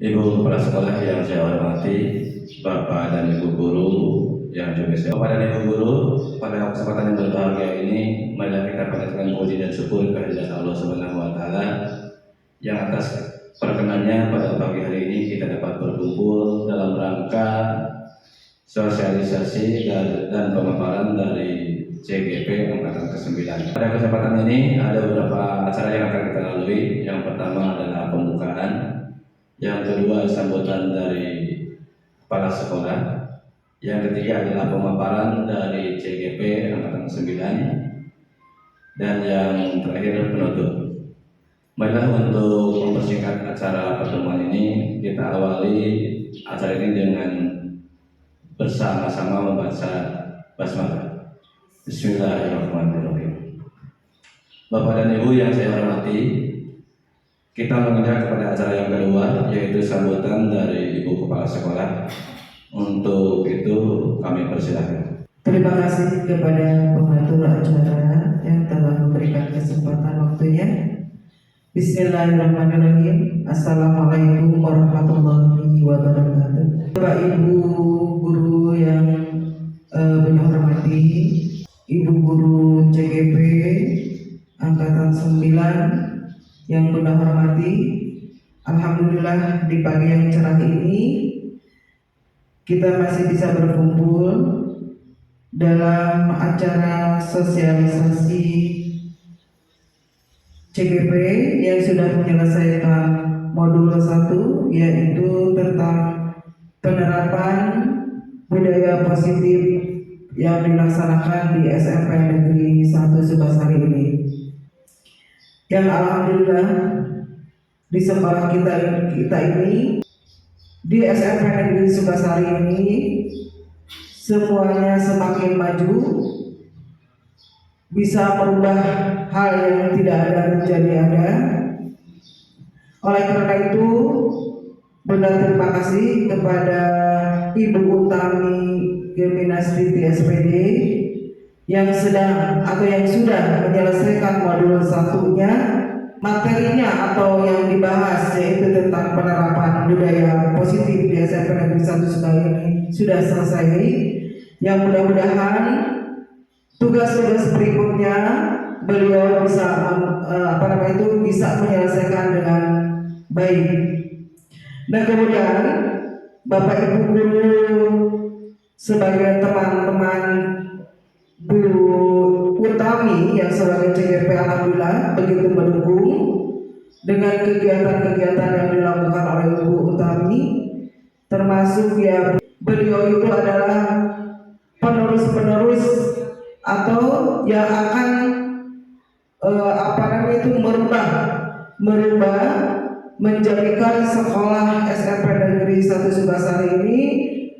Ibu Kepala Sekolah yang saya hormati, Bapak dan Ibu Guru yang juga saya. Bapak dan Ibu Guru, pada kesempatan yang berbahagia ini, marilah kita panjatkan puji dan syukur kehadirat Allah Subhanahu Wa Taala yang atas perkenannya pada pagi hari ini kita dapat berkumpul dalam rangka sosialisasi dan pemaparan dari CGP Angkatan ke-9. Pada kesempatan ini ada beberapa acara yang akan kita lalui. Yang pertama adalah pembukaan, yang kedua sambutan dari kepala sekolah, yang ketiga adalah pemaparan dari CGP Angkatan ke-9, dan yang terakhir penutup. Marilah untuk mempersingkat acara pertemuan ini, kita awali acara ini dengan bersama-sama membaca basmalah. Bismillahirrahmanirrahim. Bapak dan Ibu yang saya hormati, kita menginjak kepada acara yang kedua, yaitu sambutan dari Ibu Kepala Sekolah. Untuk itu kami persilahkan. Terima kasih kepada pengatur acara yang telah memberikan kesempatan waktunya. Bismillahirrahmanirrahim. Assalamualaikum warahmatullahi wabarakatuh. Bapak Ibu guru yang beliau hormati, Ibu guru CGP Angkatan 9 yang beliau hormati, alhamdulillah di pagi yang cerah ini kita masih bisa berkumpul dalam acara sosialisasi CGP yang sudah menyelesaikan modul 1, yaitu tentang penerapan budaya positif yang dilaksanakan di SMP Negeri 1 Sukasari ini. Yang alhamdulillah di sekolah kita ini, di SMP Negeri Sukasari ini, semuanya semakin maju, bisa merubah hal yang tidak ada menjadi ada. Oleh karena itu, benar terima kasih kepada Ibu Utami Geminastiti SPD yang sedang atau yang sudah menyelesaikan modul 1-nya. Materinya atau yang dibahas yaitu tentang penerapan budaya positif di SMP Negeri 1 Sukasari ini sudah selesai. Yang mudah-mudahan tugas-tugas berikutnya beliau bisa bisa menyelesaikan dengan baik. Dan kemudian Bapak Ibu guru sebagai teman-teman Bu Utami yang sebagai CGP alhamdulillah begitu mendukung dengan kegiatan-kegiatan yang dilakukan oleh Bu Utami, termasuk ya beliau itu adalah penerus-penerus atau yang akan merubah menjadikan sekolah SMP Negeri 1 Sukasari ini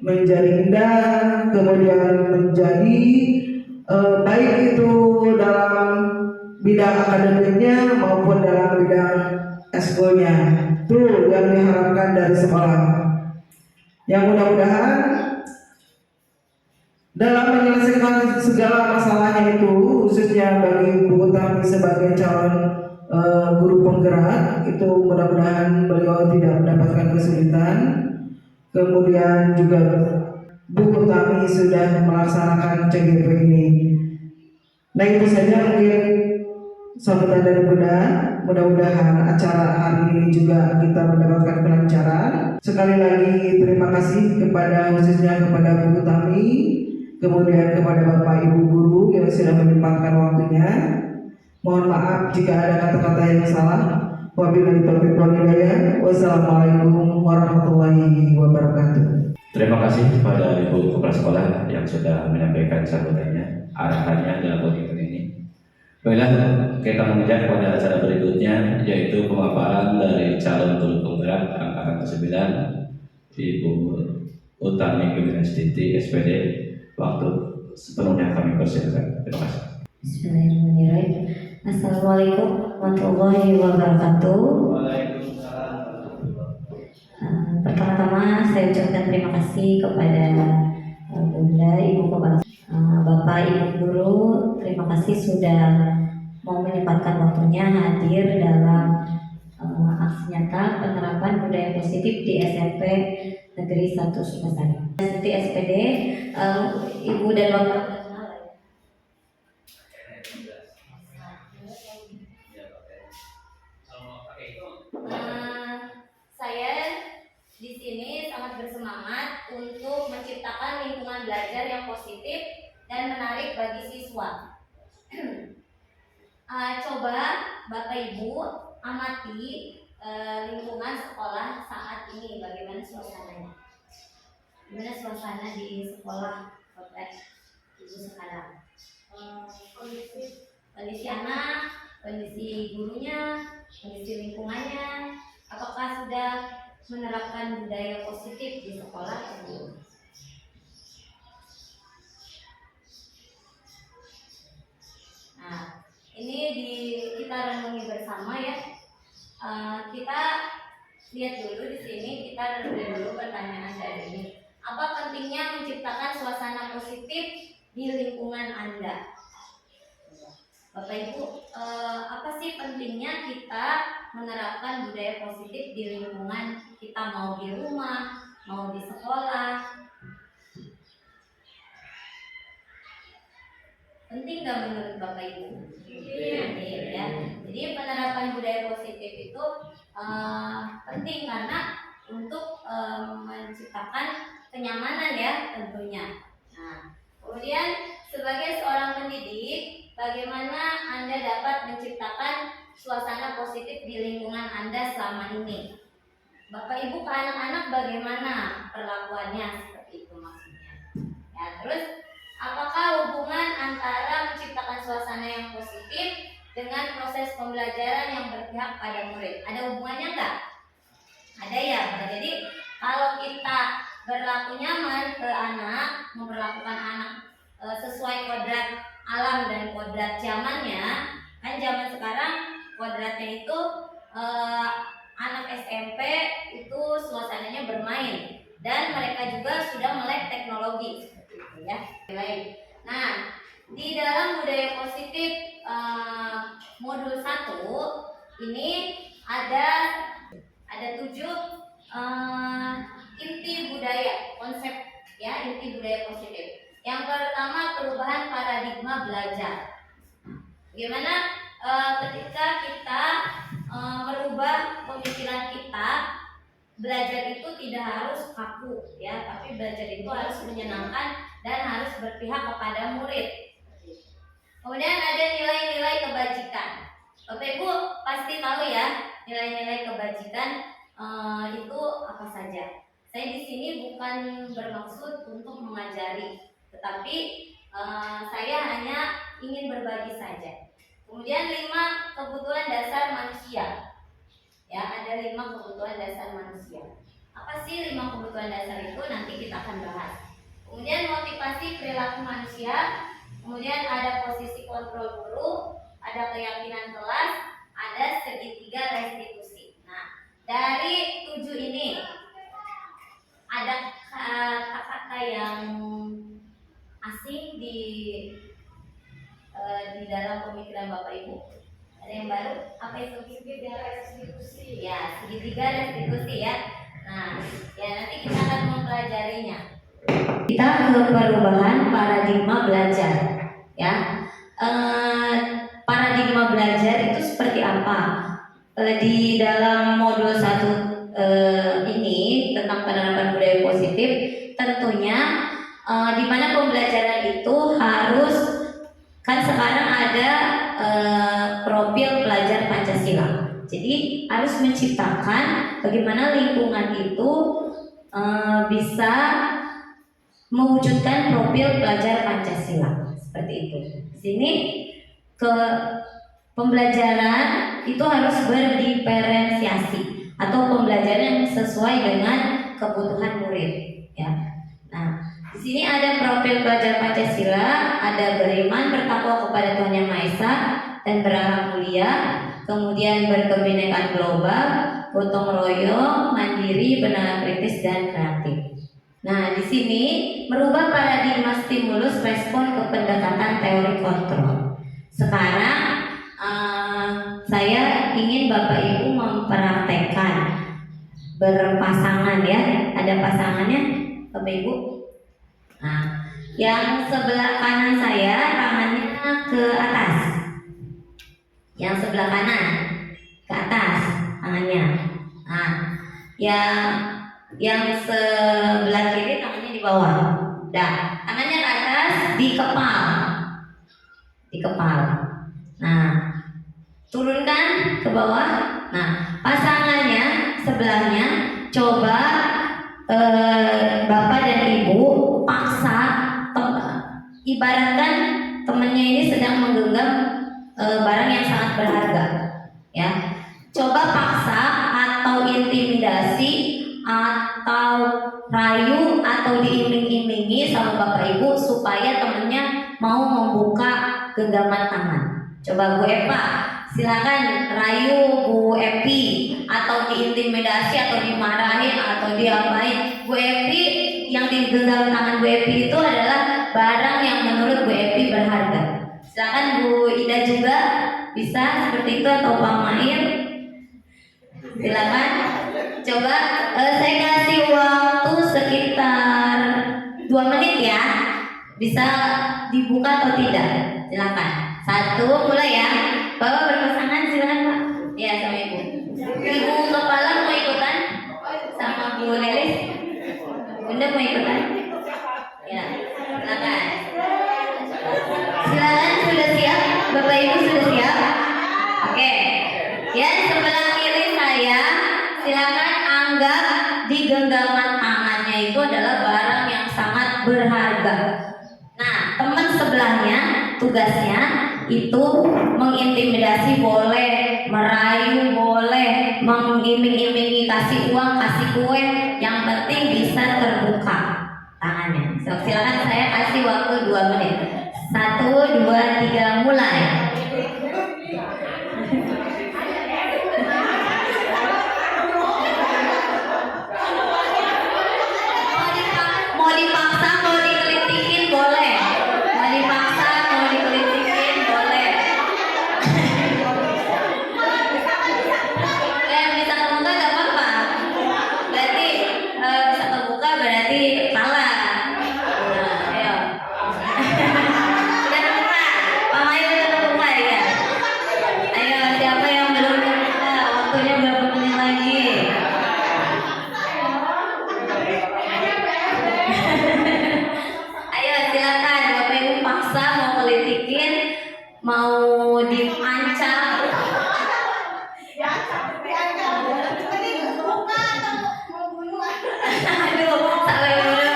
menjadi indah, kemudian menjadi baik itu dalam bidang akademiknya maupun dalam bidang eskulnya. Itu yang diharapkan dari sekolah. Yang mudah-mudahan dalam menyelesaikan segala masalahnya itu, khususnya bagi Bu Utami sebagai calon guru penggerak, itu mudah-mudahan beliau tidak mendapatkan kesulitan. Kemudian juga Bu Utami sudah melaksanakan CGP ini. Nah itu saja mungkin sambutan dari Bunda. Mudah-mudahan acara hari ini juga kita mendapatkan kelancaran. Sekali lagi terima kasih khususnya kepada Bu Utami, kemudian kepada Bapak Ibu guru yang sudah menyempatkan waktunya. Mohon maaf jika ada kata-kata yang salah. Wabillahi taufiq wal hidayah. Wassalamualaikum warahmatullahi wabarakatuh. Terima kasih kepada Ibu Kepala Sekolah yang sudah menyampaikan sambutannya, arahannya dalam kegiatan ini. Baiklah, kita menginjak pada acara berikutnya, yaitu pemaparan dari calon guru penggerak Angkatan ke-9, Ibu Utami Geminastiti SPD. Waktu sepenuhnya kami persilakan. Terima kasih. Bismillahirrahmanirrahim. Assalamualaikum warahmatullahi wabarakatuh. Pertama-tama saya ucapkan terima kasih kepada Bunda, Ibu Kepala, Bapak, Ibu Guru. Terima kasih sudah mau menyempatkan waktunya hadir dalam aksi nyata penerapan penerapan budaya positif di SMP Negeri 1 Sukasari. Seperti SPD, Ibu dan Bapak. Saya di sini sangat bersemangat untuk menciptakan lingkungan belajar yang positif dan menarik bagi siswa. Coba Bapak Ibu amati lingkungan sekolah saat ini, bagaimana suasananya, bagaimana suasana di sekolah kompleks Ibu sekarang. Kondisi anak, kondisi gurunya, kondisi lingkungannya, apakah sudah menerapkan budaya positif di sekolah atau belum? Nah, ini kita renungi bersama ya. Kita lihat dulu di sini, kita renungi dulu pertanyaan dari ini. Apa pentingnya menciptakan suasana positif di lingkungan Anda? Bapak Ibu, apa sih pentingnya kita menerapkan budaya positif di lingkungan kita, mau di rumah, mau di sekolah? Penting nggak menurut Bapak Ibu? Penting ya. Jadi penerapan budaya positif itu penting karena untuk menciptakan kenyamanan ya tentunya. Nah, kemudian sebagai seorang pendidik, bagaimana Anda dapat menciptakan suasana positif di lingkungan Anda selama ini? Bapak Ibu ke anak-anak bagaimana perlakuannya, seperti itu maksudnya. Ya, terus apakah hubungan antara menciptakan suasana yang positif dengan proses pembelajaran yang berpihak pada murid? Ada hubungannya enggak? Ada ya. Jadi kalau kita berlaku nyaman ke anak, memperlakukan anak sesuai kodrat alam dan kodrat zamannya, kan zaman sekarang kodratnya itu anak SMP itu suasananya bermain dan mereka juga sudah melek teknologi seperti itu ya. Nah, di dalam budaya positif modul 1 ini ada 7 inti budaya, konsep ya, inti budaya positif. Yang pertama, perubahan paradigma belajar. Bagaimana ketika kita merubah pemikiran kita, belajar itu tidak harus kaku ya, tapi belajar itu harus menyenangkan dan harus berpihak kepada murid. Kemudian ada nilai-nilai kebajikan. Bapak Ibu pasti tahu ya nilai-nilai kebajikan itu apa saja. Saya di sini bukan bermaksud untuk mengajari, tetapi saya hanya ingin berbagi saja. Kemudian 5 kebutuhan dasar manusia. Ya, ada 5 kebutuhan dasar manusia. Apa sih 5 kebutuhan dasar itu? Nanti kita akan bahas. Kemudian motivasi perilaku manusia. Kemudian ada posisi kontrol guru, ada keyakinan kelas, ada segitiga restitusi. Nah, dari 7 ini ada kata-kata yang asing di dalam pemikiran Bapak Ibu. Ada yang baru? Apa itu? Segitiga restitusi. Ya, segitiga restitusi ya. Nah, ya nanti kita akan mempelajarinya. Kita ke perubahan paradigma belajar ya. Paradigma belajar itu seperti apa? Di dalam modul 1 ini tentang penerapan budaya positif, tentunya di mana pembelajaran itu harus, kan sekarang ada profil pelajar Pancasila. Jadi harus menciptakan bagaimana lingkungan itu bisa mewujudkan profil pelajar Pancasila seperti itu. Di sini ke pembelajaran itu harus berdiferensiasi atau pembelajaran yang sesuai dengan kebutuhan murid ya. Nah, di sini ada profil pelajar Pancasila, ada beriman, bertakwa kepada Tuhan Yang Maha Esa dan berakhlak mulia, kemudian berkebinekaan global, gotong royong, mandiri, benar kritis dan kreatif. Nah, di sini merubah paradigma stimulus respon ke pendekatan teori kontrol. Sekarang saya ingin Bapak Ibu mempraktekkan berpasangan ya. Ada pasangannya Bapak Ibu. Nah, yang sebelah kanan saya tangannya ke atas. Yang sebelah kanan ke atas tangannya. Nah, yang sebelah kiri tangannya di bawah. Dah, tangannya ke atas di kepal. Di kepal. Nah, turunkan ke bawah. Nah, pasangannya sebelahnya coba Bapak dan Ibu paksa ibaratkan temannya ini sedang menggenggam barang yang sangat berharga, ya. Coba paksa atau intimidasi atau rayu atau diiming-imingi sama Bapak Ibu supaya temennya mau membuka genggaman tangan. Coba Bu Eva, silakan rayu Bu Epi atau diintimidasi atau dimarahin atau diapain. Bu Epi, yang digenggam tangan Bu Epi itu adalah barang yang menurut Bu Epi berharga. Silakan Bu Ida juga bisa seperti itu atau Pak Mail. Silakan. Coba saya kasih waktu sekitar 2 menit ya. Bisa dibuka atau tidak? Silakan. 1, mulai ya. Bapak berpasangan silakan Pak. Ya, sama Ibu. Ibu kepala mau ikutan? Sama Bu Lelis? Bunda mau ikutan? Ya, silakan. Silakan, sudah siap? Bapak Ibu sudah siap? Oke. Ya, sebelah kiri saya, silakan anggap di genggaman tangannya itu adalah barang yang sangat berharga. Nah, teman sebelahnya tugasnya itu mengintimidasi boleh, merayu boleh, mengiming-imingi kasih uang, kasih kue, yang penting bisa terbuka tangannya. So, silakan saya kasih waktu 2 menit. 1, 2, 3, mulai. Mau dipaksa, mau dikelitikin boleh. Mau dipaksa, mau dikelitikin boleh. Bisa kebuka gak apa-apa. Berarti bisa kebuka berarti kalah. Nah, ayo. Sudah terbuka. Pak Mayu sudah terbuka ya. Ayo, siapa yang belum terbuka? Waktunya berapa menit lagi? Ayo silakan Bapak Ibu paksa mau kelitikin, mau diancam. Aduh, sampai bunuh.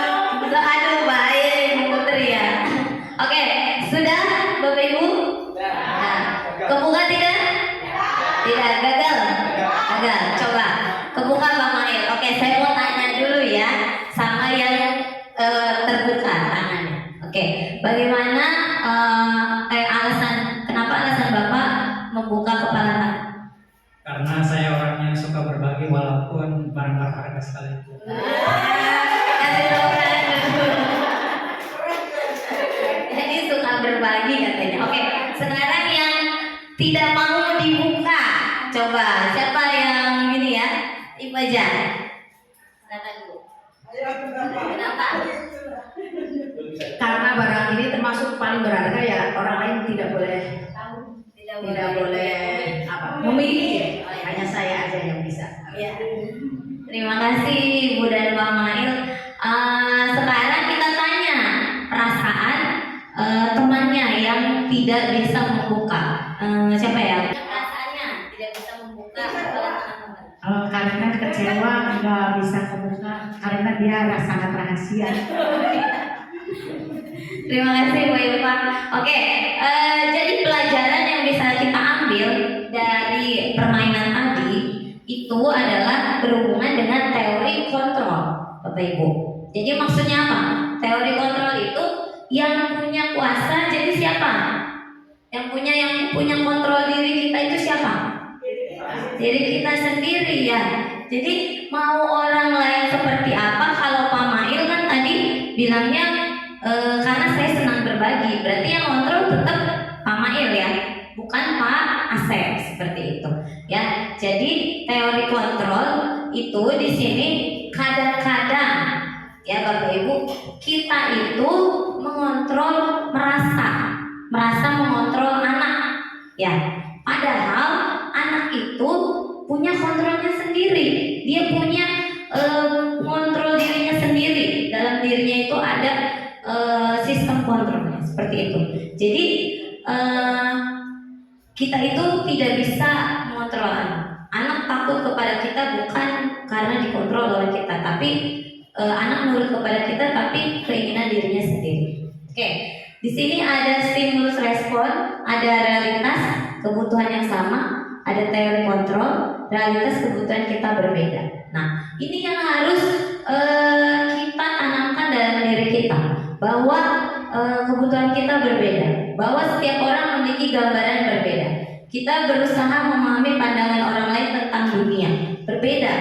Aduh, bahaya Ibu Putri ya. Oke, sudah Bapak Ibu? Nah, kebuka tidak? Tidak, gagal. Gagal. Coba kebuka Pak Mail. Oke, saya mau tanya dulu ya sama yang terbuka tangannya. Oke, bagaimana kenapa alasan Bapak membuka kepala tangan? Karena saya orangnya suka berbagi walaupun barang berharga sekalipun. Kasih tepuk tangan dulu. Jadi suka berbagi katanya. Oke, sekarang yang tidak mau dibuka, coba siapa yang gini ya? Ibu aja. Silakan Bu. Kenapa? Karena barang ini termasuk paling berharga ya, orang lain tidak boleh memiliki, hanya saya aja yang bisa. Ya. Terima kasih Bu dan Pak Mail. Sekarang kita tanya perasaan temannya yang tidak bisa membuka. Siapa ya? Perasaannya tidak bisa membuka kepala tangan. Karena kecewa nggak bisa kebuka karena dia sangat rahasia. Terima kasih Bu Ilva. Oke, jadi pelajaran yang bisa kita ambil dari permainan tadi itu adalah berhubungan dengan teori kontrol, Bapak Ibu. Jadi maksudnya apa? Teori kontrol itu yang punya kuasa jadi siapa? Yang punya kontrol diri kita itu siapa? Diri kita sendiri ya. Jadi mau orang lain seperti apa, kalau Pak Mail kan tadi bilangnya karena saya senang berbagi, berarti yang kontrol tetap Pak Mail ya, bukan Pak Asep, seperti itu ya. Jadi teori kontrol itu di sini kadang-kadang ya Bapak Ibu, kita itu mengontrol merasa mengontrol anak ya, padahal anak itu punya kontrolnya sendiri, dia punya kontrol dirinya sendiri, dalam dirinya itu ada sistem kontrolnya seperti itu. Jadi kita itu tidak bisa mengontrol anak takut kepada kita bukan karena dikontrol oleh kita, tapi anak nurut kepada kita tapi keinginan dirinya sendiri. Oke, di sini ada stimulus respon, ada realitas kebutuhan yang sama, ada teori kontrol, realitas kebutuhan kita berbeda. Nah, ini yang harus kita tanamkan dalam diri kita, bahwa kebutuhan kita berbeda, bahwa setiap orang memiliki gambaran berbeda. Kita berusaha memahami pandangan orang lain tentang dunia, berbeda,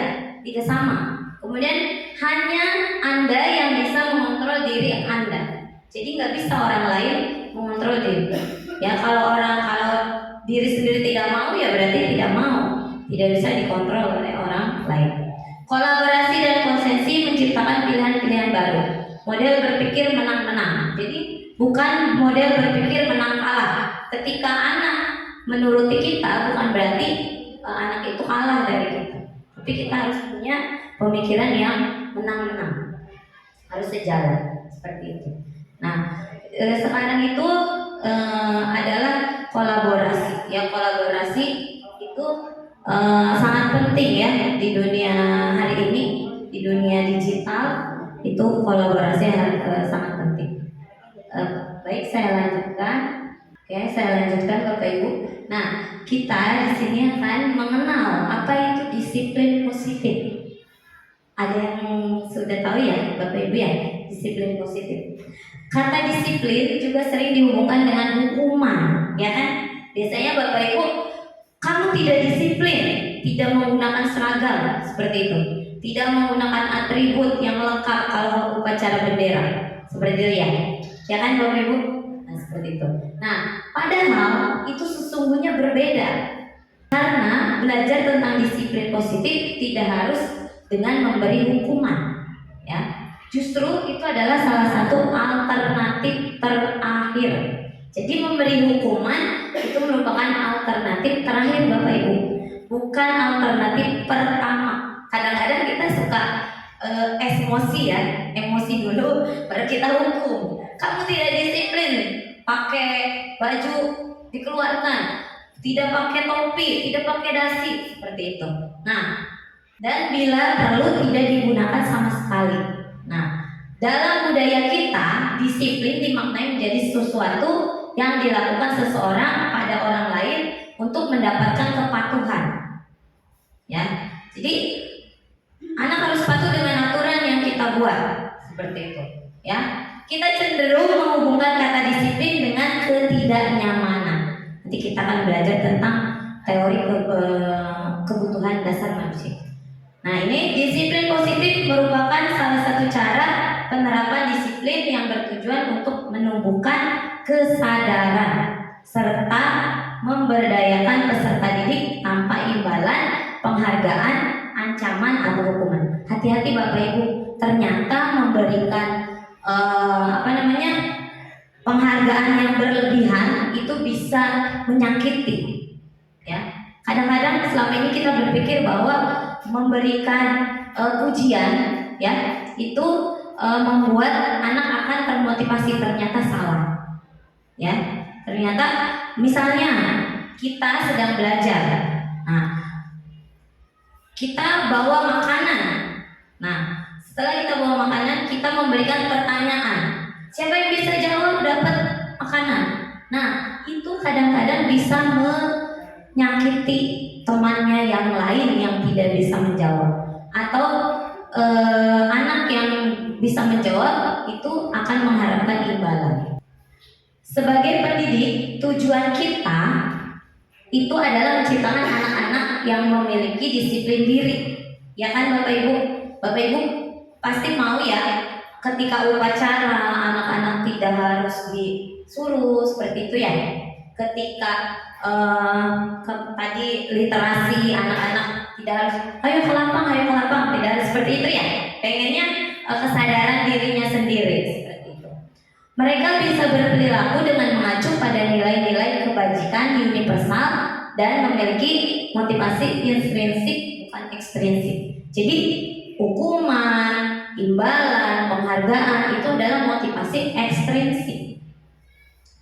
tidak sama. Kemudian hanya Anda yang bisa mengontrol diri Anda. Jadi nggak bisa orang lain mengontrol diri. Ya kalau diri sendiri tidak mau ya berarti tidak mau, tidak bisa dikontrol oleh orang lain. Kolaborasi dan konsensi menciptakan pilihan-pilihan baru. Model berpikir menang-menang. Jadi bukan model berpikir menang kalah. Ketika anak menuruti kita bukan berarti anak itu kalah dari kita. Tapi kita harus punya pemikiran yang menang-menang, harus sejalan seperti itu. Nah, sekarang itu adalah kolaborasi. Ya kolaborasi itu sangat penting ya di dunia hari ini, di dunia digital itu kolaborasi sangat penting. Baik, saya lanjutkan. Oke, saya lanjutkan Bapak Ibu. Nah, kita di sini akan mengenal apa itu disiplin positif. Ada yang sudah tahu ya Bapak Ibu ya, disiplin positif. Kata disiplin juga sering dihubungkan dengan hukuman, ya kan? Biasanya Bapak Ibu, kamu tidak disiplin, tidak menggunakan seragam seperti itu, tidak menggunakan atribut yang lengkap kalau upacara bendera, seperti itu ya kan Bapak Ibu? Nah seperti itu. Nah, padahal itu sesungguhnya berbeda, karena belajar tentang disiplin positif tidak harus dengan memberi hukuman, ya. Justru itu adalah salah satu alternatif terakhir. Jadi memberi hukuman itu merupakan alternatif terakhir Bapak Ibu, bukan alternatif pertama. Kadang-kadang kita suka emosi ya, emosi dulu baru kita hukum. Kamu tidak disiplin, pakai baju dikeluarkan, tidak pakai topi, tidak pakai dasi, seperti itu. Nah, dan bila perlu tidak digunakan sama sekali. Nah, dalam budaya kita, disiplin dimaknai menjadi sesuatu yang dilakukan seseorang pada orang lain untuk mendapatkan kepatuhan. Ya, jadi anak harus patuh dengan aturan yang kita buat, seperti itu. Ya, kita cenderung menghubungkan kata disiplin dengan ketidaknyamanan. Nanti kita akan belajar tentang teori kebutuhan dasar manusia. Nah, ini disiplin positif merupakan salah satu cara penerapan disiplin yang bertujuan untuk menumbuhkan kesadaran serta memberdayakan peserta didik tanpa imbalan, penghargaan, ancaman atau hukuman. Hati-hati Bapak Ibu, ternyata memberikan penghargaan yang berlebihan itu bisa menyakiti. Ya, kadang-kadang selama ini kita berpikir bahwa memberikan pujian ya itu membuat anak akan termotivasi, ternyata salah. Ya, ternyata misalnya kita sedang belajar, nah kita bawa makanan, nah setelah kita bawa makanan kita memberikan pertanyaan, siapa yang bisa jawab dapat makanan. Nah itu kadang-kadang bisa menyakiti temannya yang lain yang tidak bisa menjawab, atau anak yang bisa menjawab itu akan mengharapkan imbalan. Sebagai pendidik, tujuan kita itu adalah menciptakan anak-anak yang memiliki disiplin diri. Ya kan Bapak Ibu? Bapak Ibu pasti mau ya ketika upacara anak-anak tidak harus disuruh seperti itu ya. Ketika tadi literasi anak-anak tidak harus ayo ke lapang seperti itu ya. Pengennya kesadaran dirinya sendiri seperti itu. Mereka bisa berperilaku dengan mengacu pada nilai-nilai kebajikan universal dan memiliki motivasi intrinsik bukan ekstrinsik. Jadi hukuman, imbalan, penghargaan itu adalah motivasi ekstrinsik.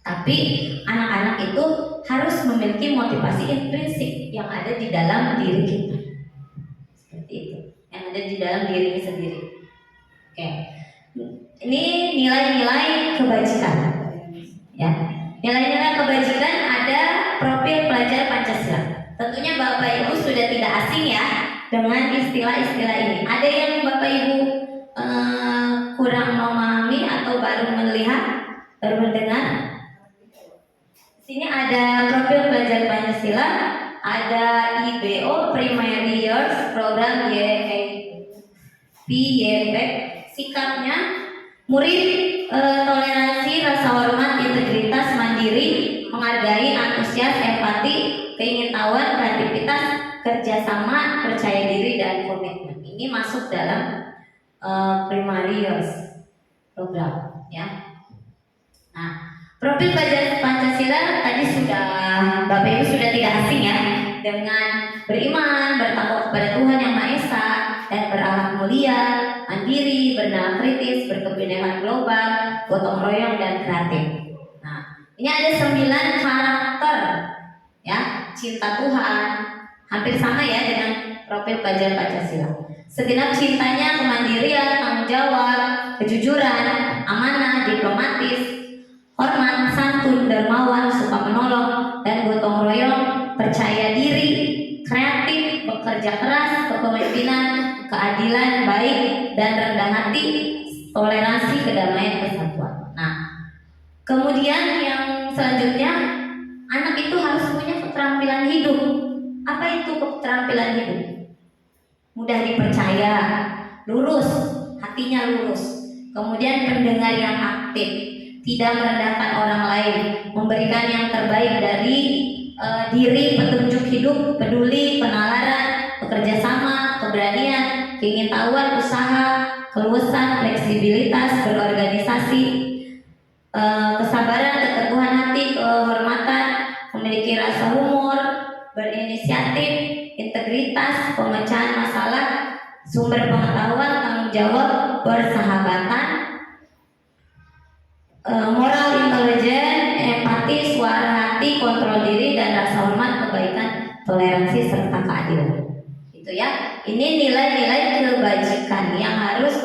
Tapi anak-anak itu harus memiliki motivasi intrinsik yang ada di dalam diri kita. Seperti itu, yang ada di dalam dirinya sendiri. Oke. Ini nilai-nilai kebajikan. Ya. Nilai-nilai kebajikan ada profil pelajar Pancasila. Tentunya Bapak Ibu sudah tidak asing ya dengan istilah-istilah ini. Ada yang Bapak Ibu kurang memahami atau baru melihat, baru mendengar? Sini ada profil pelajar Pancasila, ada IBO Primary Years Program YPYP. Sikapnya murid toleransi, rasa hormat, integritas, mandiri, menghargai, antusias, empati, keingintahuan, kreativitas, kerjasama, percaya diri dan komitmen. Ini masuk dalam primary years program ya. Nah, profil pelajar Pancasila tadi sudah Bapak Ibu sudah tidak asing ya dengan beriman, bertakwa kepada Tuhan Yang Maha Esa dan berakhlak mulia, mandiri, bernalar kritis, berkebinekaan global, gotong royong dan kreatif. Nah, ini ada 9 karakter ya, cinta Tuhan, hampir sama ya dengan profil pelajar Pancasila. Segenap cintanya, kemandirian, tanggung jawab, kejujuran, amanah, diplomatis, hormat, santun, dermawan, suka menolong, dan gotong royong, percaya diri, kreatif, bekerja keras, kepemimpinan, keadilan, baik, dan rendah hati, toleransi, kedamaian, kesatuan. Nah, kemudian yang selanjutnya, anak itu harus punya keterampilan hidup. Apa itu keterampilan hidup? Mudah dipercaya, lurus, hatinya lurus. Kemudian pendengar yang aktif, tidak merendahkan orang lain, memberikan yang terbaik dari diri, petunjuk hidup, peduli, penalaran, bekerja sama, keberanian, keingintahuan, usaha, keluasan, fleksibilitas, berorganisasi, kesabaran, keteguhan hati, kehormatan, memiliki rasa humor, berinisiatif, integritas, pemecahan masalah, sumber pengetahuan, tanggung jawab, persahabatan, moral, intelijen, empati, suara hati, kontrol diri, dan rasa hormat, kebaikan, toleransi, serta keadilan. Itu ya. Ini nilai-nilai kebajikan yang harus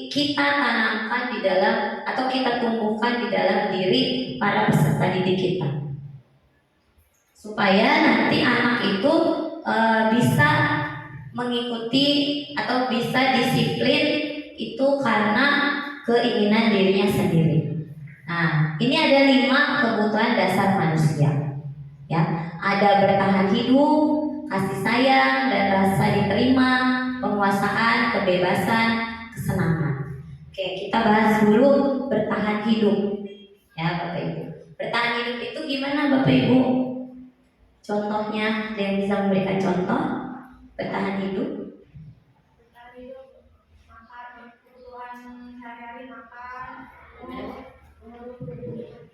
kita tanamkan di dalam atau kita tumbuhkan di dalam diri para peserta didik kita, supaya nanti anak itu bisa mengikuti atau bisa disiplin itu karena keinginan dirinya sendiri. Nah, ini ada 5 kebutuhan dasar manusia. Ya, ada bertahan hidup, kasih sayang dan rasa diterima, penguasaan, kebebasan, kesenangan. Oke, kita bahas dulu bertahan hidup. Ya, Bapak Ibu. Bertahan hidup itu gimana, Bapak Ibu? Contohnya, ada yang bisa memberikan contoh bertahan hidup?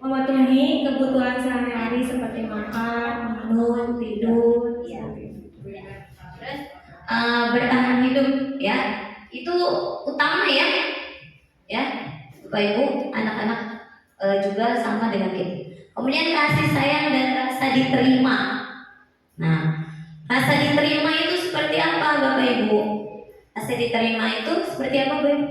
Memenuhi kebutuhan sehari-hari seperti makan, minum, tidur. Ya. Terus bertahan hidup ya, itu utama ya. Ya, Bapak Ibu, anak-anak juga sama dengan kita. Kemudian kasih sayang dan rasa diterima. Nah, rasa diterima itu seperti apa, Bapak Ibu? Rasa diterima itu seperti apa, Bapak Ibu?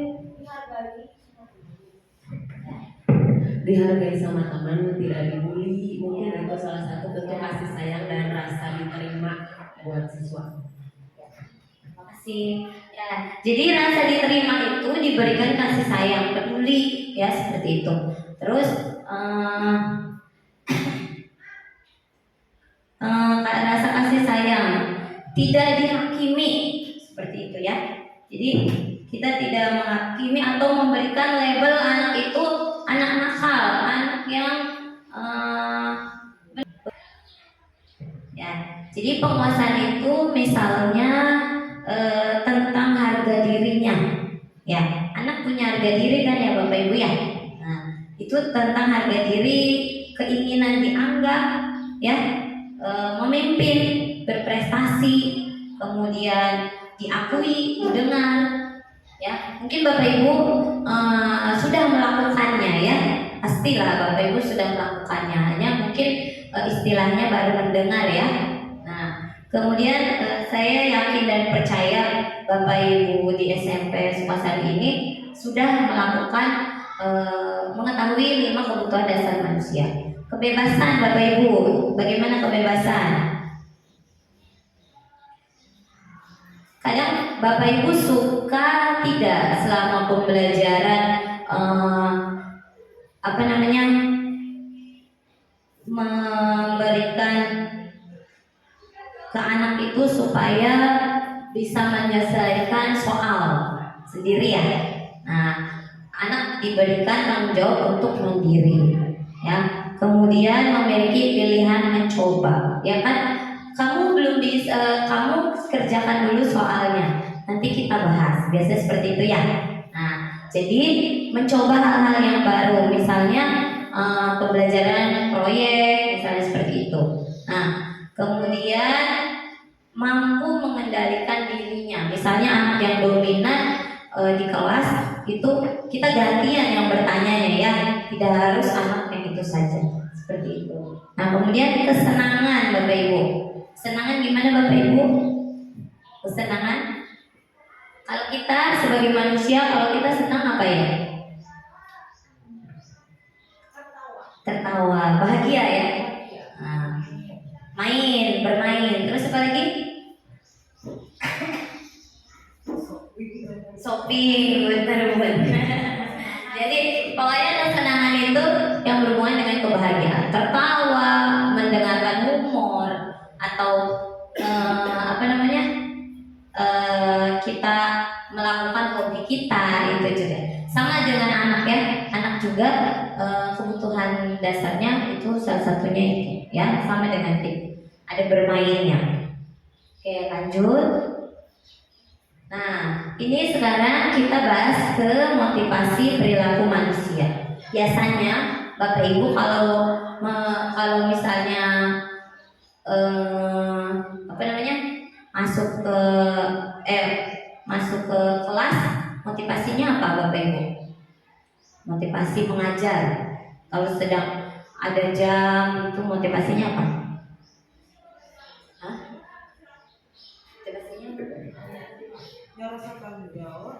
Dihargai sama teman, tidak dibully, mungkin itu salah satu bentuk kasih sayang dan rasa diterima buat siswa. Terima kasih. Ya, jadi rasa diterima itu diberikan kasih sayang, peduli, ya seperti itu. Terus rasa kasih sayang tidak dihakimi, seperti itu ya. Jadi kita tidak menghakimi atau memberikan label anak itu anak nakal, anak yang ya. Jadi penguasaan itu misalnya tentang harga Ya, anak punya harga diri kan ya Bapak Ibu ya. Nah, itu tentang harga diri, keinginan dianggap, ya, memimpin, berprestasi, kemudian diakui, didengar, ya. Mungkin Bapak Ibu sudah melakukannya ya, pastilah Bapak Ibu sudah melakukannya. Hanya mungkin istilahnya baru mendengar ya. Nah, kemudian saya yakin dan percaya Bapak Ibu di SMP Sukasari ini sudah melakukan mengetahui 5 kebutuhan dasar manusia. Kebebasan Bapak Ibu, bagaimana kebebasan? Kadang Bapak Ibu suka tidak selama pembelajaran memberikan ke anak itu supaya bisa menyelesaikan soal sendiri ya. Nah, anak diberikan tanggung jawab untuk mandiri, ya. Kemudian memiliki pilihan mencoba, ya kan? Kamu belum bisa, kamu kerjakan dulu soalnya, nanti kita bahas. Biasanya seperti itu ya. Nah, jadi mencoba hal-hal yang baru, misalnya pembelajaran proyek, misalnya seperti itu. Nah, kemudian mampu mengendalikan dirinya. Misalnya anak yang dominan di kelas itu kita gantian yang bertanyanya ya, tidak harus anak yang itu saja, seperti itu. Nah, kemudian kesenangan Bapak Ibu. Kesenangan gimana Bapak Ibu? Kesenangan? Kalau kita sebagai manusia, kalau kita senang apa ya? Tertawa, bahagia ya. Nah, main, bermain, terus apa lagi? Shopping, bener-bener. Jadi pokoknya kesenangan itu yang berhubungan dengan kebahagiaan. Tertawa, mendengarkan humor, atau kita melakukan hobi kita, itu juga. Sama dengan anak ya, anak juga kebutuhan dasarnya itu salah satunya itu, ya, sama dengan kita. Ada bermainnya. Oke, lanjut. Nah, ini sekarang kita bahas ke motivasi perilaku manusia. Biasanya Bapak Ibu kalau misalnya masuk ke kelas, motivasinya apa Bapak Ibu? Motivasi mengajar. Kalau sedang ada jam itu motivasinya apa? Hah? Motivasinya Rasa tanggung jawab.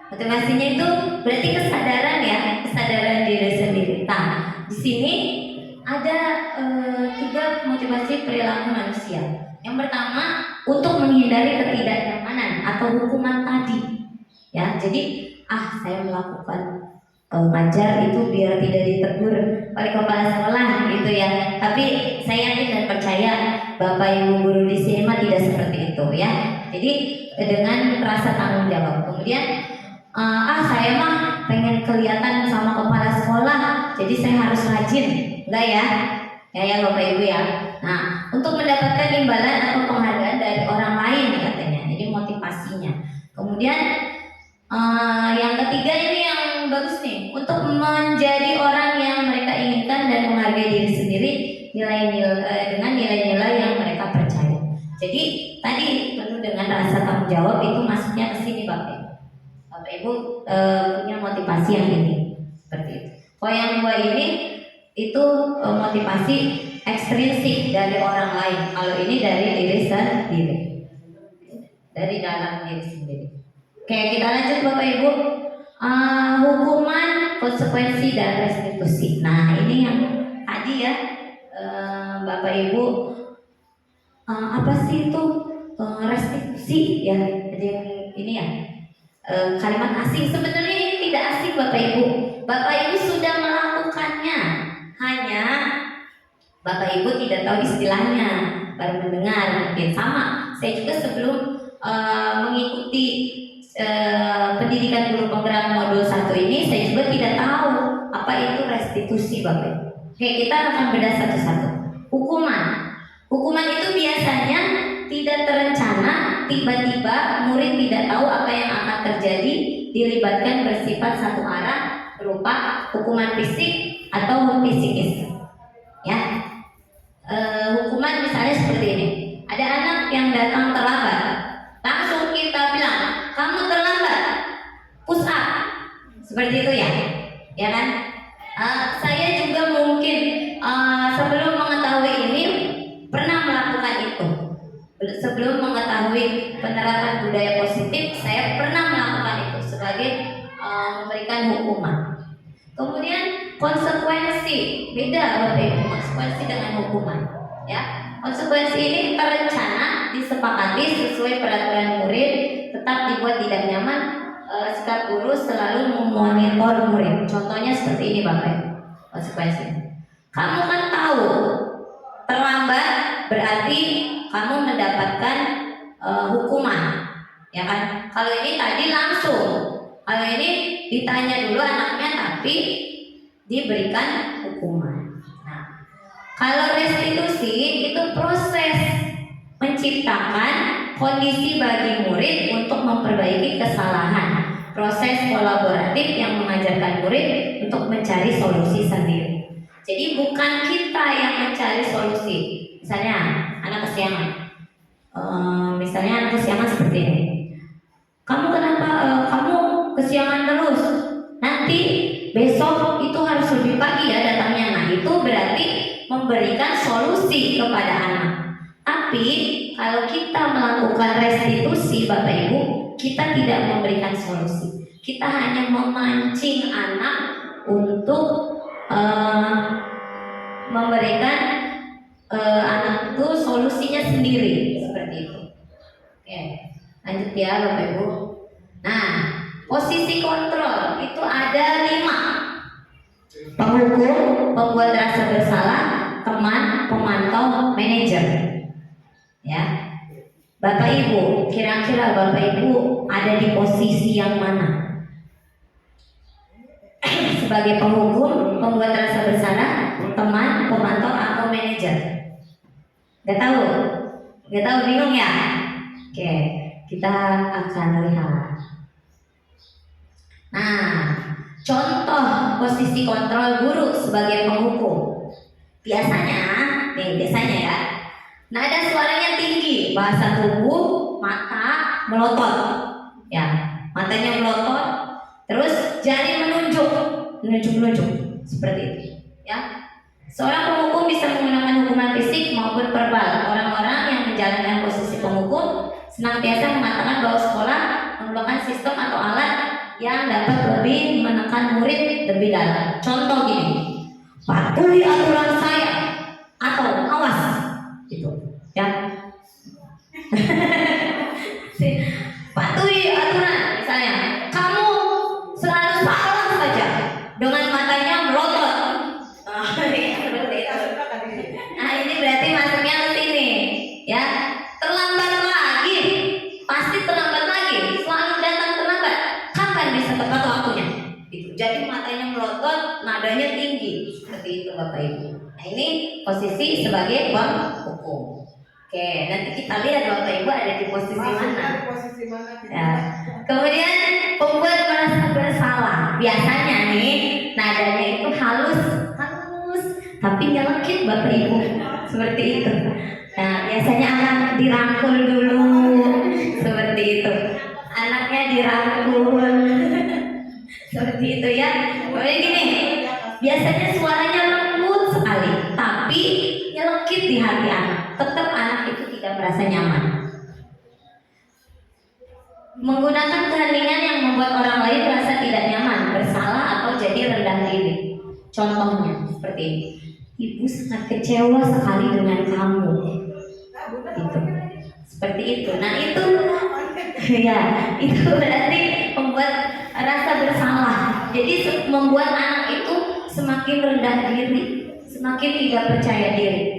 Motivasinya itu berarti kesadaran ya, kesadaran diri sendiri. Nah, di sini ada 3 motivasi perilaku manusia. Yang pertama, untuk menghindari ketidaknyamanan atau hukuman tadi. Ya, jadi saya melakukan ngajar itu biar tidak ditegur oleh kepala sekolah gitu ya. Tapi saya yakin dan percaya Bapak Ibu guru di sini mah tidak seperti itu ya. Jadi dengan rasa tanggung jawab. Kemudian saya mah pengen kelihatan sama kepala sekolah, jadi saya harus rajin, enggak ya? Ya Bapak Ibu ya. Nah, untuk mendapatkan imbalan atau penghargaan dari orang lain katanya. Jadi motivasinya. Kemudian yang ketiga ini yang bagus nih, untuk menjadi orang yang mereka inginkan dan menghargai diri sendiri dengan nilai-nilai yang mereka percaya. Jadi tadi penuh dengan rasa tanggung jawab itu masuknya ke sini Bapak Ibu. Bapak Ibu punya motivasi yang ini seperti itu. Kalau yang 2 ini itu motivasi ekstrinsik dari orang lain. Kalau ini dari diri sendiri, dari dalam diri sendiri. Oke, kita lanjut Bapak Ibu. Hukuman, konsekuensi, dan restitusi. Nah, ini yang tadi ya, Bapak Ibu, apa sih itu restitusi ya? Jadi ini ya, kalimat asing. Sebenarnya ini tidak asing Bapak Ibu. Bapak Ibu sudah melakukannya, hanya Bapak Ibu tidak tahu istilahnya, baru mendengar. Mungkin sama. Saya juga sebelum mengikuti pendidikan guru penggerak modul 1 ini, saya juga tidak tahu apa itu restitusi Bapak Ibu. Oke, kita akan bedah satu-satu. Hukuman itu biasanya tidak terencana tiba-tiba murid tidak tahu apa yang akan terjadi, dilibatkan bersifat satu arah berupa hukuman fisik atau psikis. Ya, hukuman misalnya seperti ini. Ada anak yang datang terlambat, langsung kita bilang, kamu terlambat, push up, seperti itu ya kan? Saya juga mungkin sebelum mengetahui ini pernah melakukan itu. Sebelum mengetahui penerapan budaya positif, saya pernah melakukan itu sebagai memberikan hukuman. Kemudian konsekuensi, beda Bapak Ibu, konsekuensi dengan hukuman. Ya, konsekuensi ini terencana, disepakati sesuai peraturan murid, tetap dibuat tidak nyaman. Sikap guru selalu memonitor murid. Contohnya seperti ini Bapak Ibu, konsekuensinya. Kamu kan tahu terlambat berarti kamu mendapatkan hukuman, ya kan? Kalau ini tadi langsung, kalau ini ditanya dulu anaknya tapi diberikan hukuman. Nah, kalau restitusi itu proses menciptakan kondisi bagi murid untuk memperbaiki kesalahan. Proses kolaboratif yang mengajarkan murid untuk mencari solusi sendiri. Jadi bukan kita yang mencari solusi. Misalnya anak kesiangan, seperti ini. Kamu kenapa kamu kesiangan terus? Nanti besok itu harus lebih pagi ya datangnya. Nah itu berarti memberikan solusi kepada anak. Tapi kalau kita melakukan restitusi Bapak Ibu, kita tidak memberikan solusi. Kita hanya memancing anak untuk memberikan anak itu solusinya sendiri seperti itu. Oke, lanjut ya Bapak Ibu. Nah, posisi kontrol itu ada 5: penghukum, pembuat rasa bersalah, teman, pemantau, manajer. Ya, Bapak Ibu, kira-kira Bapak Ibu ada di posisi yang mana? Sebagai penghukum, pembuat rasa bersalah, teman, pemantau, atau manajer? Gak tahu, bingung ya? Oke, kita akan lihat. Nah, contoh posisi kontrol guru sebagai penghukum. Biasanya ya, nada suaranya tinggi, bahasa tubuh, mata melotot, ya, matanya melotot, terus jari menunjuk seperti itu, ya. Seorang penghukum bisa menggunakan hukuman fisik maupun verbal. Orang-orang yang menjalankan posisi penghukum senantiasa mengatakan bahwa sekolah merupakan sistem atau alat yang dapat lebih menekan murid lebih dalam. Contoh gini, patuhi aturan saya atau awas, gitu, ya. Patuhi aturan, misalnya kamu selalu salah saja dengan matanya melotot. Nah ini berarti masuknya ke sini, ya. Terlambat lagi, pasti terlambat lagi, selalu datang terlambat. Kapan bisa tepat waktunya? Gitu. Jadi matanya melotot, nadanya tinggi, seperti itu Bapak Ibu. Nah ini posisi sebagai penghukum. Oke, nanti kita lihat Bapak Ibu ada di posisi mana. Ya. Kemudian pembuat merasa bersalah. Biasanya nih nadanya itu halus, tapi nyelekit Bapak Ibu, seperti itu. Nah biasanya akan dirangkul dulu, seperti itu. Anaknya dirangkul, seperti itu ya. Kemudian gini, biasanya suaranya lembut sekali, tapi nyelekit di hati anak. Tetap anak itu tidak merasa nyaman. Menggunakan keheningan yang membuat orang lain merasa tidak nyaman, bersalah atau jadi rendah diri. Contohnya seperti ini. Ibu sangat kecewa sekali dengan kamu. Itu. Seperti itu. Nah itu ya, itu berarti membuat rasa bersalah. Jadi membuat anak itu semakin rendah diri, semakin tidak percaya diri.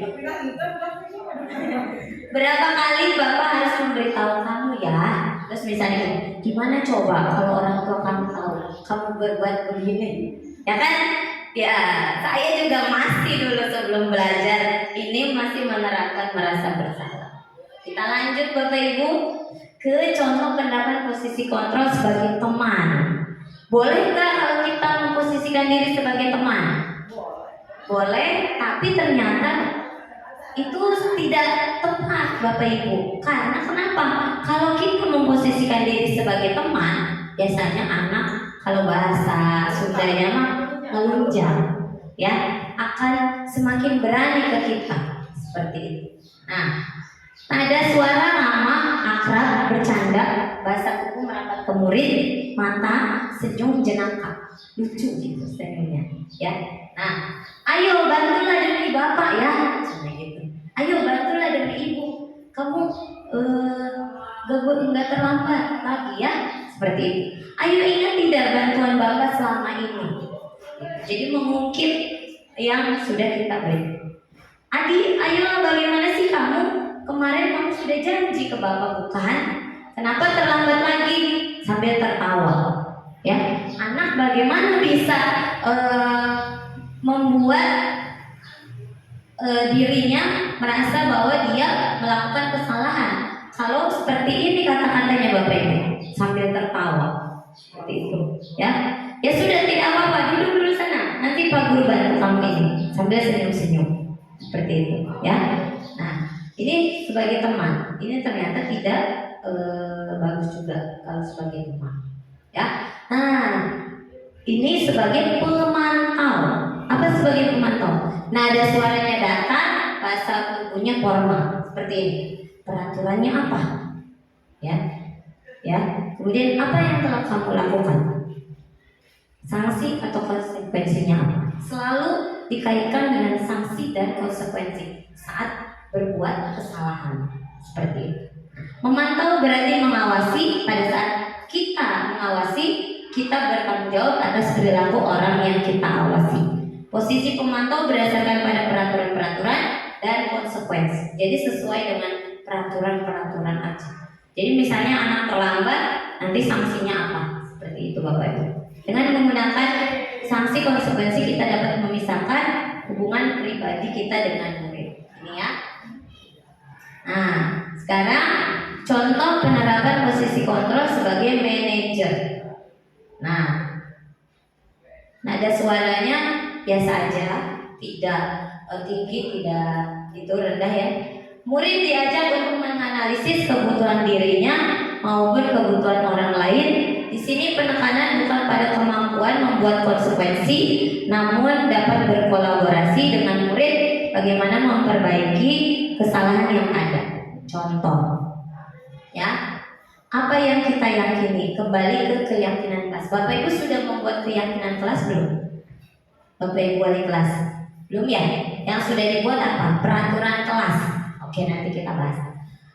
Berapa kali Bapak harus memberitahu kamu ya? Terus misalnya, gimana coba kalau orang tua kamu tahu kamu berbuat begini? Ya kan? Ya, saya juga masih dulu sebelum belajar ini masih menerapkan merasa bersalah. Kita lanjut Bapak Ibu ke contoh penerapan posisi kontrol sebagai teman. Boleh nggak kalau kita memposisikan diri sebagai teman? Boleh, tapi ternyata itu tidak tepat Bapak Ibu. Karena kenapa? Kalau kita memposisikan diri sebagai teman, biasanya anak kalau bahasa Sundanya mah ngelunjang, ya, akan semakin berani ke kita seperti itu. Nah, nada suara ramah, akrab, bercanda, bahasa kuku merapat ke murid, mata senyum jenaka, lucu gitu senyumnya, ya. Nah, ayo bantulah demi bapak ya, cuma gitu. Ayo bantulah demi ibu, kamu nggak terlambat lagi ya, seperti itu. Ayo ingat tidak bantuan bapak selama ini. Jadi mengungkit yang sudah kita beri. Adi, ayolah bagaimana sih kamu? Kemarin kamu sudah janji ke bapak bukan? Kenapa terlambat lagi? Sambil tertawa. Ya, anak bagaimana bisa membuat dirinya merasa bahwa dia melakukan kesalahan? Kalau seperti ini kata-katanya Bapak Ibu, sambil tertawa. Seperti itu, ya. Ya sudah, tidak apa-apa, duduk dulu sana. Nanti Pak Guru bantu kamu ini sambil senyum-senyum. Seperti itu, ya. Nah, ini sebagai teman, ini ternyata tidak bagus juga kalau sebagai teman, ya. Nah, ini sebagai pemantau. Apa sebagai pemantau? Nada suaranya datar, bahasa tubuhnya formal, seperti ini. Peraturannya apa? Ya, ya. Kemudian apa yang telah kamu lakukan? Sanksi atau konsekuensinya apa? Selalu dikaitkan dengan sanksi dan konsekuensi saat berbuat kesalahan, seperti itu. Memantau berarti mengawasi. Pada saat kita mengawasi, kita bertanggung jawab atas perilaku orang yang kita awasi. Posisi pemantau berdasarkan pada peraturan-peraturan dan konsekuensi. Jadi sesuai dengan peraturan-peraturan aja. Jadi misalnya anak terlambat, nanti sanksinya apa? Seperti itu Bapak Ibu. Dengan menggunakan sanksi konsekuensi kita dapat memisahkan hubungan pribadi kita dengan murid. Ini ya. Nah, sekarang contoh penerapan posisi kontrol sebagai manajer. Nah, nada suaranya biasa aja, tidak tinggi, tidak itu rendah ya. Murid diajak untuk menganalisis kebutuhan dirinya maupun kebutuhan orang lain. Di sini penekanan bukan pada kemampuan membuat konsekuensi, namun dapat berkolaborasi dengan murid bagaimana memperbaiki kesalahan yang ada. Contoh, ya, apa yang kita yakini, kembali ke keyakinan kelas. Bapak Ibu sudah membuat keyakinan kelas belum? Bapak Ibu wali kelas belum ya? Yang sudah dibuat apa? Peraturan kelas. Oke, nanti kita bahas.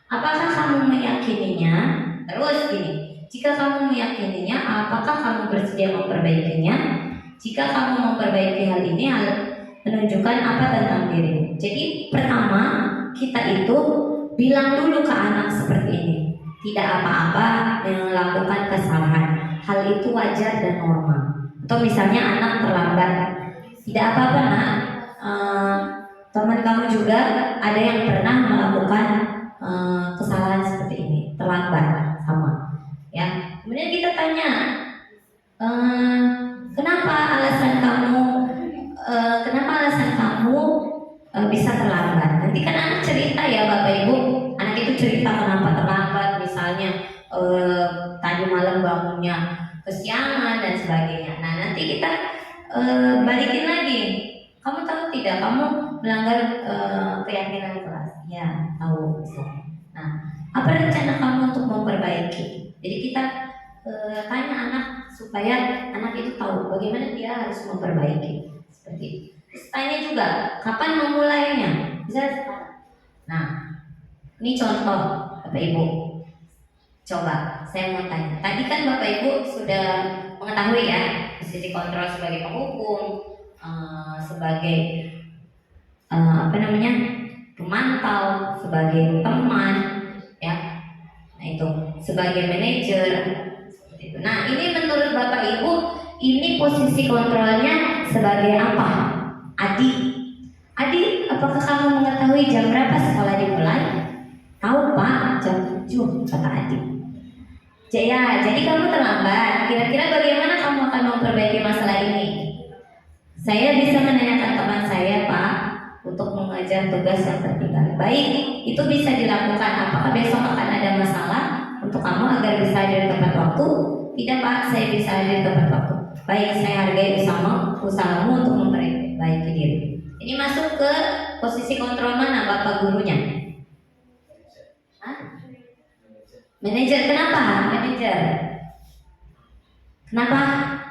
Apakah kamu meyakininya? Terus gini, jika kamu meyakininya, apakah kamu bersedia memperbaikinya? Jika kamu memperbaiki hal ini, menunjukkan apa tentang dirimu. Jadi pertama, kita itu bilang dulu ke anak seperti ini. Tidak apa-apa melakukan kesalahan. Hal itu wajar dan normal. Atau misalnya anak terlambat. Tidak apa-apa nak. Teman kamu juga ada yang pernah melakukan kesalahan seperti ini, terlambat sama, ya. Kemudian kita tanya, kenapa alasan kamu bisa terlambat? Nanti kan anak cerita ya Bapak Ibu, anak itu cerita kenapa terlambat, misalnya tadi malam bangunnya kesiangan dan sebagainya. Nah nanti kita balikin lagi. Kamu tahu tidak kamu melanggar keyakinan kelas? Ya, tahu. Nah, apa rencana kamu untuk memperbaiki? Jadi kita tanya anak supaya anak itu tahu bagaimana dia harus memperbaiki. Seperti itu. Terus tanya juga kapan memulainya? Bisa sekarang. Nah, ini contoh Bapak Ibu. Coba saya mau tanya. Tadi kan Bapak Ibu sudah mengetahui ya posisi kontrol sebagai penghukum, sebagai pemantau, sebagai teman, ya. Nah itu sebagai manajer. Seperti itu. Nah ini menurut Bapak Ibu, ini posisi kontrolnya sebagai apa? Adi, apakah kamu mengetahui jam berapa sekolah dimulai? Tahu Pak, jam 7 kata adik. Ya, jadi kamu terlambat. Kira-kira bagaimana kamu akan memperbaiki masalah ini? Saya bisa menanyakan teman saya Pak untuk mengajar tugas yang tertinggal. Baik, itu bisa dilakukan. Apakah besok akan ada masalah untuk kamu agar bisa hadir tepat waktu? Tidak Pak, saya bisa hadir tepat waktu. Baik, saya hargai usahamu untuk memperbaiki diri. Ini masuk ke posisi kontrol mana Bapak gurunya? Hah? Manajer, kenapa? Manajer. Kenapa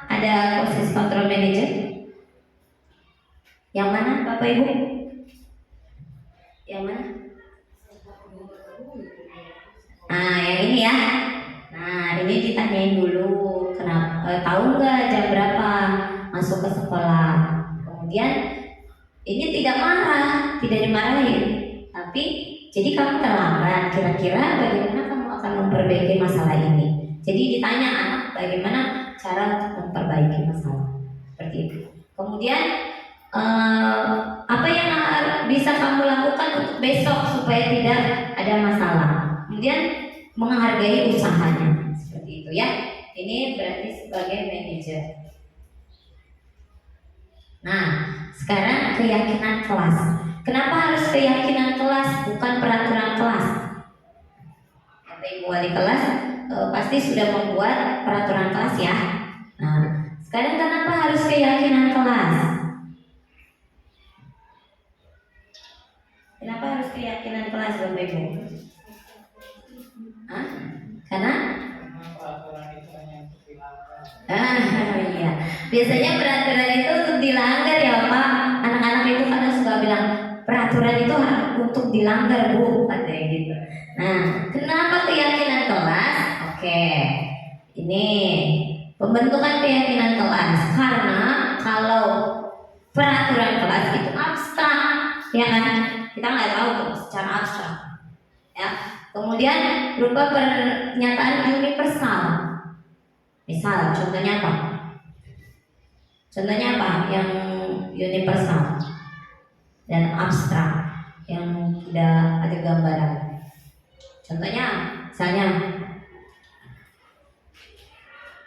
ada posisi kontrol manajer? Yang mana Bapak Ibu? Yang mana? Nah, yang ini ya. Nah, ini ditanyain dulu. Kenapa? Tahu nggak jam berapa masuk ke sekolah? Kemudian ini tidak marah, tidak dimarahin, tapi jadi kamu terlambat. Kira-kira bagaimana kamu akan memperbaiki masalah ini? Jadi ditanya anak bagaimana cara untuk memperbaiki masalah seperti itu. Kemudian apa yang bisa kamu lakukan untuk besok supaya tidak ada masalah? Kemudian menghargai usahanya seperti itu ya. Ini berarti sebagai manajer. Nah, sekarang keyakinan kelas. Kenapa harus keyakinan kelas bukan peraturan kelas? Kata Ibu Wali kelas pasti sudah membuat peraturan kelas ya. Nah, sekarang kenapa harus keyakinan kelas? Kenapa harus keyakinan kelas Bapak Ibu? Hah? Karena? Iya. Biasanya peraturan itu untuk dilanggar ya Pak. Anak-anak itu kadang suka bilang peraturan itu untuk dilanggar Bu, katanya gitu. Nah, kenapa keyakinan kelas? Oke, ini pembentukan keyakinan kelas. Karena kalau peraturan kelas itu abstrak, ya kan? Kita nggak tahu tuh secara abstrak. Ya. Kemudian berupa pernyataan universal. Misal, contohnya apa? Contohnya apa? Yang universal dan abstrak, yang tidak ada gambaran. Contohnya, misalnya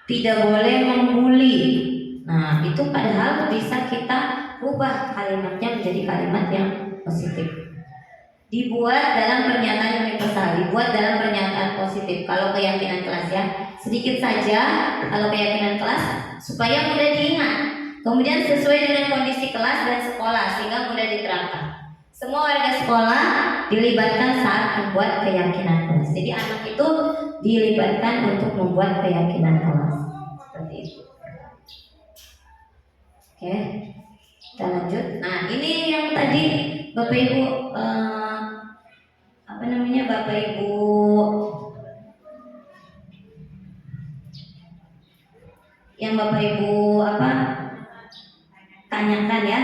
tidak boleh membuli. Nah, itu padahal bisa kita ubah kalimatnya menjadi kalimat yang positif. Dibuat dalam pernyataan universal, dibuat dalam pernyataan positif. Kalau keyakinan kelas ya, sedikit saja kalau keyakinan kelas supaya mudah diingat. Kemudian sesuai dengan kondisi kelas dan sekolah sehingga mudah diterapkan. Semua warga sekolah dilibatkan saat membuat keyakinan kelas. Jadi anak itu dilibatkan untuk membuat keyakinan kelas. Seperti itu. Oke, kita lanjut. Nah, ini yang tadi Bapak Ibu Bapak Ibu yang Bapak Ibu tanyakan ya.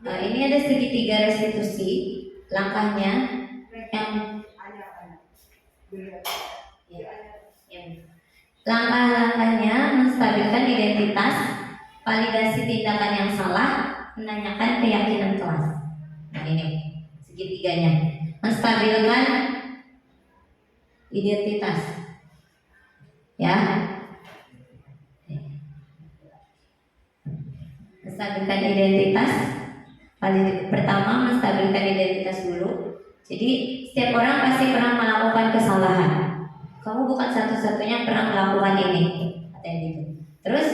Nah, ini ada segitiga restitusi. Langkahnya langkah-langkahnya menstabilkan identitas, validasi tindakan yang salah, menanyakan keyakinan kelas. Nah, ini segitiganya. Menstabilkan identitas. Ya. Menstabilkan identitas. Pertama, menstabilkan identitas dulu. Jadi setiap orang pasti pernah melakukan kesalahan. Kamu bukan satu-satunya pernah melakukan ini, katanya gitu. Terus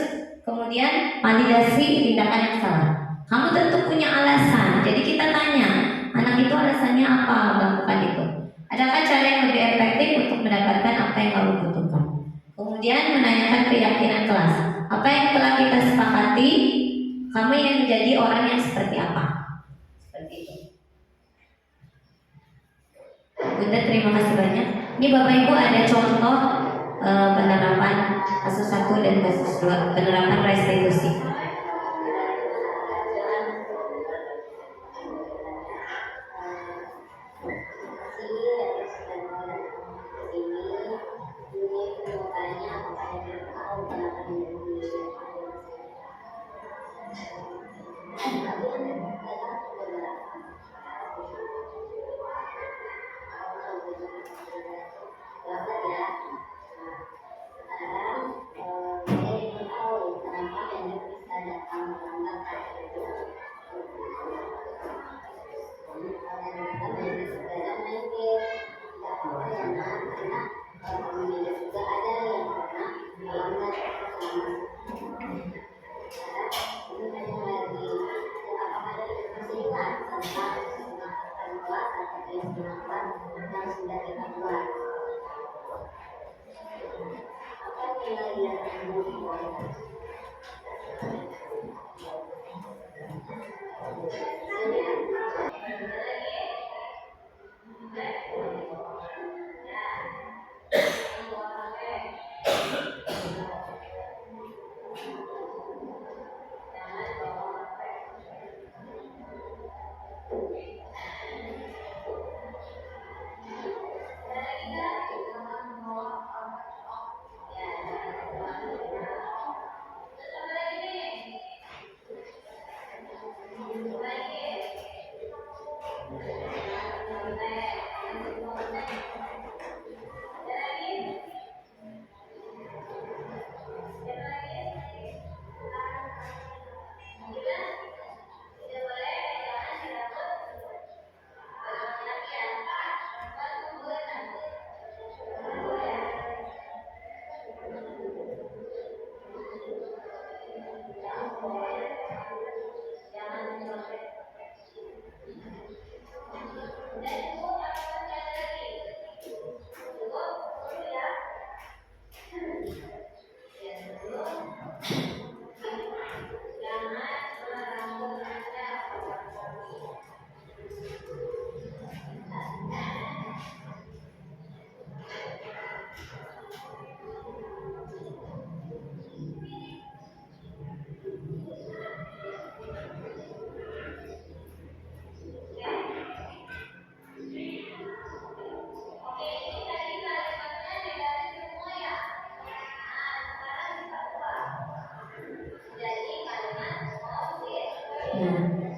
kemudian validasi tindakan yang salah. Kamu tentu punya alasan. Jadi kita tanya, anak itu alasannya apa melakukan itu? Adakah cara yang lebih efektif untuk mendapatkan apa yang kamu butuhkan? Kemudian menanyakan keyakinan kelas. Apa yang telah kita sepakati? Kamu yang menjadi orang yang seperti apa? Seperti itu. Bunda, terima kasih banyak. Ini Bapak Ibu ada contoh penerapan kasus 1 dan kasus 2, penerapan restitusi.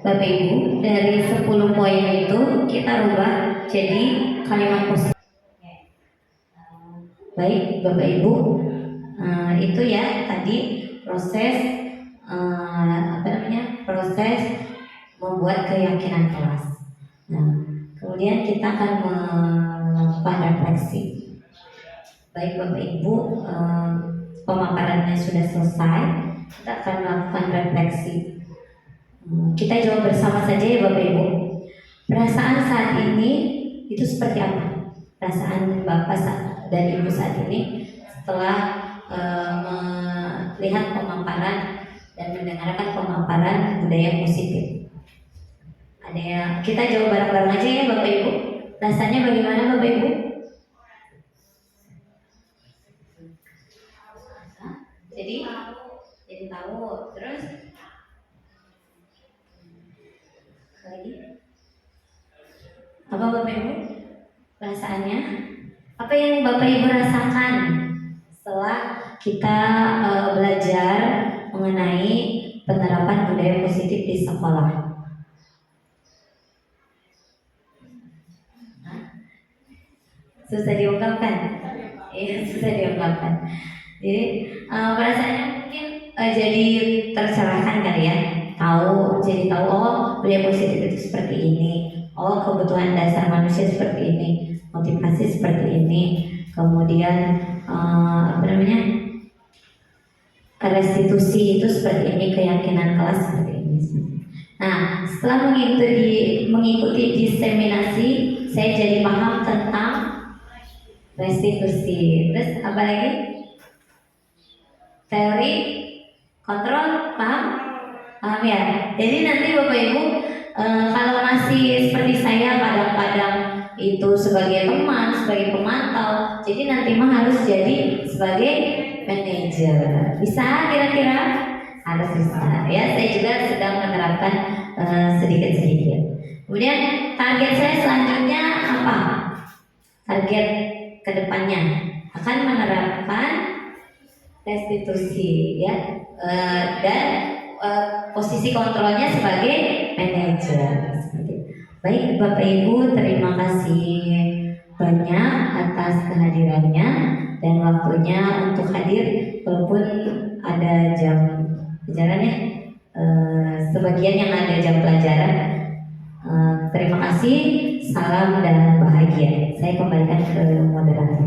Bapak Ibu, dari 10 poin itu kita rubah jadi kalimat positif. Baik Bapak Ibu, itu ya tadi proses proses membuat keyakinan kelas. Nah, kemudian kita akan melakukan refleksi. Baik Bapak Ibu, pemaparannya sudah selesai, kita akan melakukan refleksi. Kita jawab bersama saja ya Bapak Ibu. Perasaan saat ini itu seperti apa? Perasaan Bapak dan Ibu saat ini setelah melihat pemaparan dan mendengarkan pemaparan budaya positif. Ada yang kita jawab bareng-bareng aja ya Bapak Ibu. Rasanya bagaimana Bapak Ibu? Jadi tahu. Terus lagi apa Bapak Ibu perasaannya, apa yang Bapak Ibu rasakan setelah kita belajar mengenai penerapan budaya positif di sekolah? Susah diungkapkan, iya susah diungkapkan. Jadi perasaannya mungkin jadi tercerahkan kali ya. Jadi tahu oh budaya positif itu seperti ini, oh kebutuhan dasar manusia seperti ini, motivasi seperti ini, kemudian restitusi itu seperti ini, keyakinan kelas seperti ini. Nah, setelah mengikuti diseminasi, saya jadi paham tentang restitusi. Terus apa lagi? Teori kontrol, paham ya. Jadi nanti Bapak Ibu kalau masih seperti saya kadang-kadang itu sebagai teman, sebagai pemantau, jadi nanti mah harus jadi sebagai manajer. Bisa kira-kira? Harus bisa. Ya, saya juga sedang menerapkan sedikit-sedikit. Kemudian target saya selanjutnya apa? Target kedepannya akan menerapkan restitusi ya, dan posisi kontrolnya sebagai manajer. Baik Bapak Ibu, terima kasih banyak atas kehadirannya dan waktunya untuk hadir walaupun ada jam pelajaran ya, sebagian yang ada jam pelajaran. Terima kasih, salam dan bahagia. Saya kembalikan ke moderator.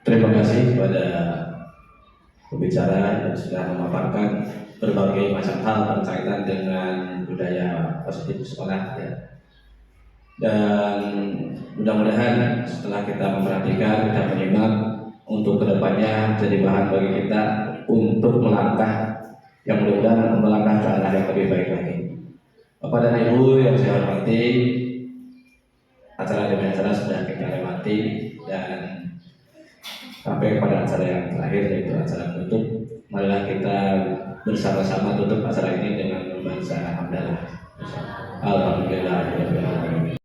Terima kasih kepada pembicara yang sudah memaparkan berbagai macam hal berkaitan dengan budaya positif sekolah ya. Dan mudah-mudahan setelah kita memperhatikan, kita menyimak, untuk kedepannya jadi bahan bagi kita untuk melangkah yang mudah-mudahan melangkah ke arah yang lebih baik lagi. Bapak dan Ibu yang saya hormati, acara demi acara sudah kita lewati dan sampai kepada acara yang terakhir, yaitu acara tutup. Marilah kita bersama-sama tutup acara ini dengan membaca hamdalah. Alhamdulillah.